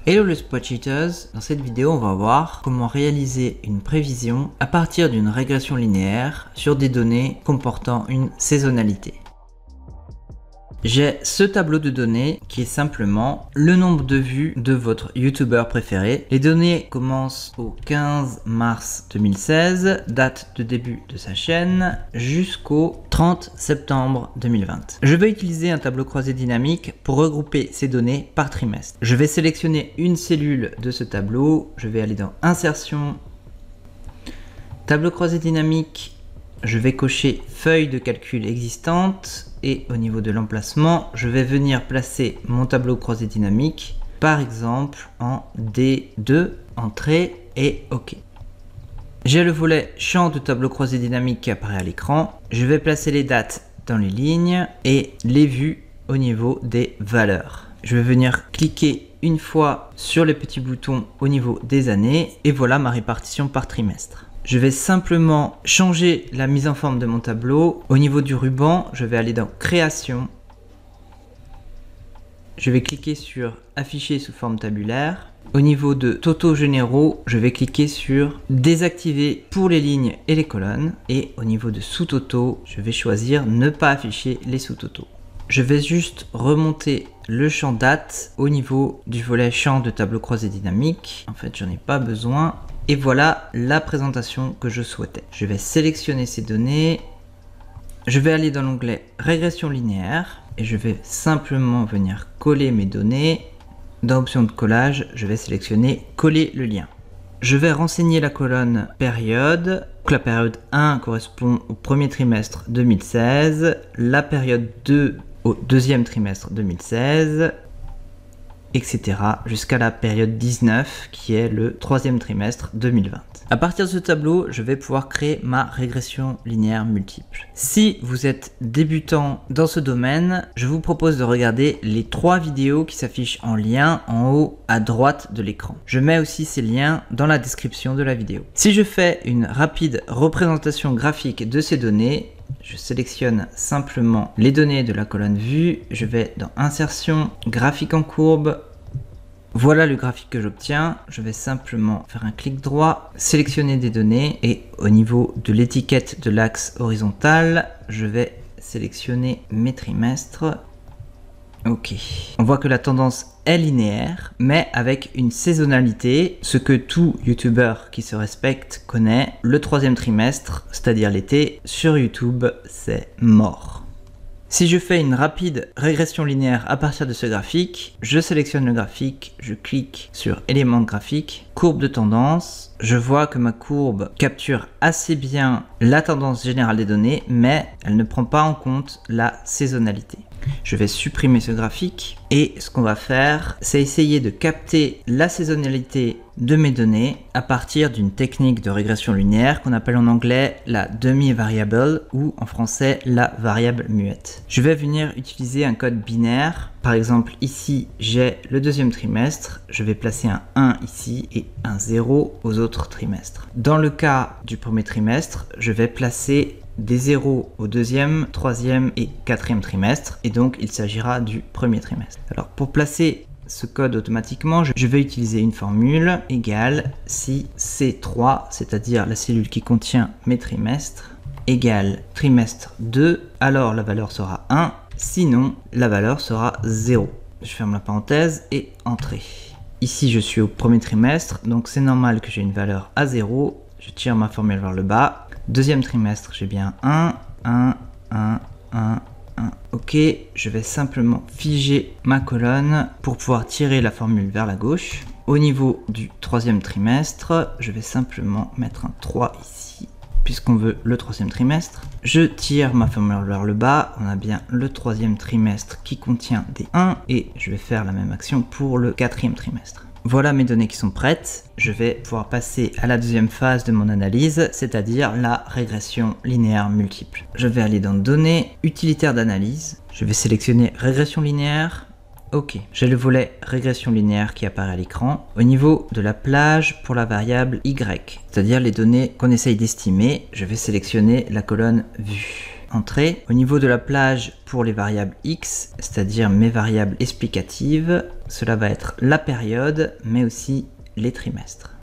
Hello les spreadsheeters, dans cette vidéo on va voir comment réaliser une prévision à partir d'une régression linéaire sur des données comportant une saisonnalité. J'ai ce tableau de données qui est simplement le nombre de vues de votre youtubeur préféré. Les données commencent au 15 mars 2016, date de début de sa chaîne, jusqu'au 30 septembre 2020. Je vais utiliser un tableau croisé dynamique pour regrouper ces données par trimestre. Je vais sélectionner une cellule de ce tableau, je vais aller dans Insertion, Tableau croisé dynamique, je vais cocher Feuille de calcul existante. Et au niveau de l'emplacement, je vais venir placer mon tableau croisé dynamique, par exemple en D2, Entrée et OK. J'ai le volet champ de tableau croisé dynamique qui apparaît à l'écran. Je vais placer les dates dans les lignes et les vues au niveau des valeurs. Je vais venir cliquer une fois sur les petits boutons au niveau des années et voilà ma répartition par trimestre. Je vais simplement changer la mise en forme de mon tableau. Au niveau du ruban, je vais aller dans Création. Je vais cliquer sur Afficher sous forme tabulaire. Au niveau de totaux généraux, je vais cliquer sur Désactiver pour les lignes et les colonnes. Et au niveau de sous-totaux, je vais choisir Ne pas afficher les sous-totaux. Je vais juste remonter le champ date au niveau du volet champ de tableau croisé dynamique. En fait, j'en ai pas besoin. Et voilà la présentation que je souhaitais. Je vais sélectionner ces données. Je vais aller dans l'onglet Régression linéaire et je vais simplement venir coller mes données. Dans Options de collage, je vais sélectionner Coller le lien. Je vais renseigner la colonne période. Donc, la période 1 correspond au premier trimestre 2016, la période 2 au deuxième trimestre 2016, etc. jusqu'à la période 19 qui est le troisième trimestre 2020. À partir de ce tableau, je vais pouvoir créer ma régression linéaire multiple. Si vous êtes débutant dans ce domaine, je vous propose de regarder les 3 vidéos qui s'affichent en lien en haut à droite de l'écran. Je mets aussi ces liens dans la description de la vidéo. Si je fais une rapide représentation graphique de ces données, je sélectionne simplement les données de la colonne vue, je vais dans Insertion, Graphique en courbe. Voilà le graphique que j'obtiens. Je vais simplement faire un clic droit, sélectionner des données et au niveau de l'étiquette de l'axe horizontal, je vais sélectionner mes trimestres. Ok. On voit que la tendance est linéaire, mais avec une saisonnalité, ce que tout youtubeur qui se respecte connaît. Le troisième trimestre, c'est-à-dire l'été, sur YouTube, c'est mort. Si je fais une rapide régression linéaire à partir de ce graphique, je sélectionne le graphique, je clique sur éléments de graphique, courbe de tendance, je vois que ma courbe capture assez bien la tendance générale des données, mais elle ne prend pas en compte la saisonnalité. Je vais supprimer ce graphique et ce qu'on va faire, c'est essayer de capter la saisonnalité de mes données à partir d'une technique de régression linéaire qu'on appelle en anglais la demi-variable ou en français la variable muette. Je vais venir utiliser un code binaire. Par exemple, ici, j'ai le deuxième trimestre. Je vais placer un 1 ici et un 0 aux autres trimestres. Dans le cas du premier trimestre, je vais placer des 0 au deuxième, troisième et quatrième trimestre. Et donc, il s'agira du premier trimestre. Alors, pour placer ce code automatiquement, je vais utiliser une formule égale si C3, c'est-à-dire la cellule qui contient mes trimestres, égale trimestre 2, alors la valeur sera 1, sinon la valeur sera 0. Je ferme la parenthèse et Entrée. Ici, je suis au premier trimestre, donc c'est normal que j'ai une valeur à 0. Je tire ma formule vers le bas. Deuxième trimestre, j'ai bien 1, 1, 1, 1, 1. Ok, je vais simplement figer ma colonne pour pouvoir tirer la formule vers la gauche. Au niveau du troisième trimestre, je vais simplement mettre un 3 ici, puisqu'on veut le troisième trimestre. Je tire ma formule vers le bas, on a bien le troisième trimestre qui contient des 1, et je vais faire la même action pour le quatrième trimestre. Voilà mes données qui sont prêtes. Je vais pouvoir passer à la deuxième phase de mon analyse, c'est-à-dire la régression linéaire multiple. Je vais aller dans Données, Utilitaire d'analyse. Je vais sélectionner Régression linéaire. Ok, j'ai le volet Régression linéaire qui apparaît à l'écran. Au niveau de la plage pour la variable Y, c'est-à-dire les données qu'on essaye d'estimer, je vais sélectionner la colonne Vue. entrée. Au niveau de la plage pour les variables X, c'est-à-dire mes variables explicatives, cela va être la période, mais aussi les trimestres.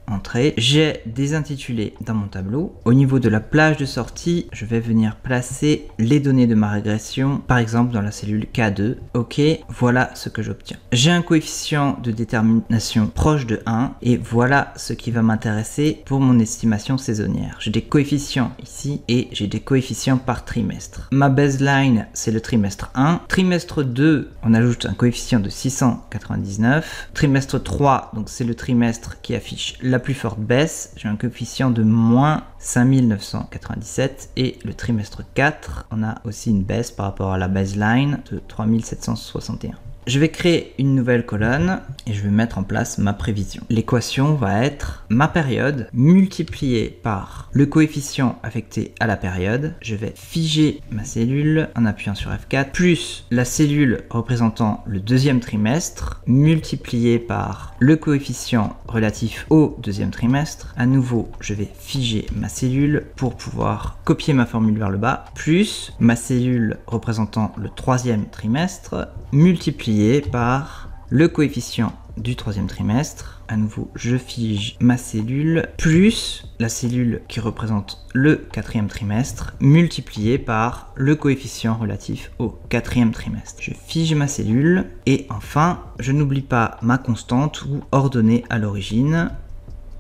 Entrée. J'ai des intitulés dans mon tableau. Au niveau de la plage de sortie, je vais venir placer les données de ma régression, par exemple dans la cellule K2. Ok, voilà ce que j'obtiens. J'ai un coefficient de détermination proche de 1 et voilà ce qui va m'intéresser pour mon estimation saisonnière. J'ai des coefficients ici et j'ai des coefficients par trimestre. Ma baseline, c'est le trimestre 1. Trimestre 2, on ajoute un coefficient de 699. Trimestre 3, donc c'est le trimestre qui affiche la plus forte baisse, j'ai un coefficient de moins 5997 et le trimestre 4, on a aussi une baisse par rapport à la baseline de 3761. Je vais créer une nouvelle colonne et je vais mettre en place ma prévision. L'équation va être ma période multipliée par le coefficient affecté à la période. Je vais figer ma cellule en appuyant sur F4 plus la cellule représentant le deuxième trimestre multipliée par le coefficient relatif au deuxième trimestre. À nouveau, je vais figer ma cellule pour pouvoir copier ma formule vers le bas plus ma cellule représentant le troisième trimestre multipliée par le coefficient du troisième trimestre. À nouveau, je fige ma cellule plus la cellule qui représente le quatrième trimestre multipliée par le coefficient relatif au quatrième trimestre. Je fige ma cellule et enfin, je n'oublie pas ma constante ou ordonnée à l'origine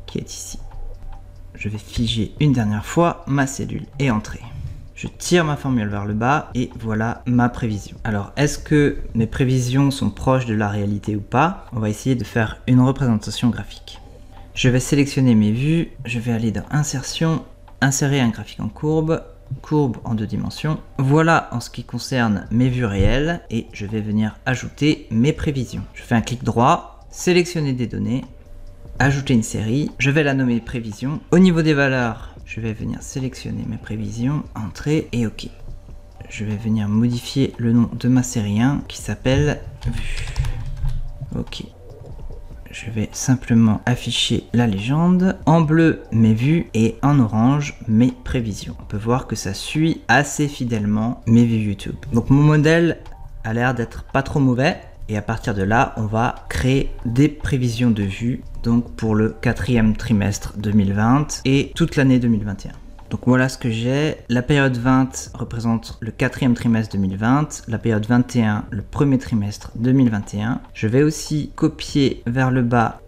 qui est ici. Je vais figer une dernière fois ma cellule et entrer. Je tire ma formule vers le bas et voilà ma prévision. Alors, est-ce que mes prévisions sont proches de la réalité ou pas? On va essayer de faire une représentation graphique. Je vais sélectionner mes vues, je vais aller dans Insertion, insérer un graphique en courbe, courbe en 2 dimensions. Voilà en ce qui concerne mes vues réelles et je vais venir ajouter mes prévisions. Je fais un clic droit, sélectionner des données, ajouter une série, je vais la nommer prévision. Au niveau des valeurs, je vais venir sélectionner mes prévisions, entrer et OK. Je vais venir modifier le nom de ma série 1 qui s'appelle vue. OK. Je vais simplement afficher la légende. En bleu, mes vues et en orange, mes prévisions. On peut voir que ça suit assez fidèlement mes vues YouTube. Donc mon modèle a l'air d'être pas trop mauvais. Et à partir de là, on va créer des prévisions de vues donc pour le quatrième trimestre 2020 et toute l'année 2021. Donc voilà ce que j'ai. La période 20 représente le quatrième trimestre 2020, la période 21 le premier trimestre 2021. Je vais aussi copier vers le bas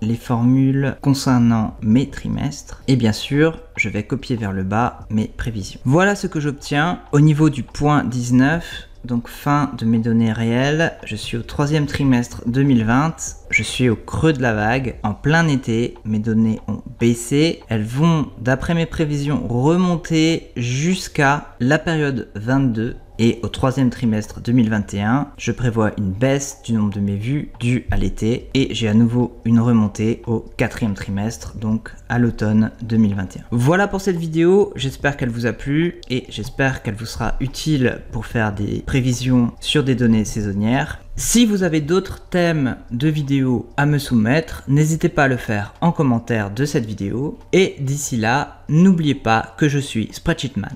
les formules concernant mes trimestres et bien sûr je vais copier vers le bas mes prévisions. Voilà ce que j'obtiens au niveau du point 19. Donc fin de mes données réelles, je suis au troisième trimestre 2020, je suis au creux de la vague, en plein été, mes données ont baissé, elles vont d'après mes prévisions remonter jusqu'à la période 22 et au troisième trimestre 2021, je prévois une baisse du nombre de mes vues due à l'été et j'ai à nouveau une remontée au quatrième trimestre, donc à l'automne 2021. Voilà pour cette vidéo, j'espère qu'elle vous a plu et j'espère qu'elle vous sera utile pour faire des prévisions sur des données saisonnières. Si vous avez d'autres thèmes de vidéos à me soumettre, n'hésitez pas à le faire en commentaire de cette vidéo et d'ici là, n'oubliez pas que je suis Spreadsheetman.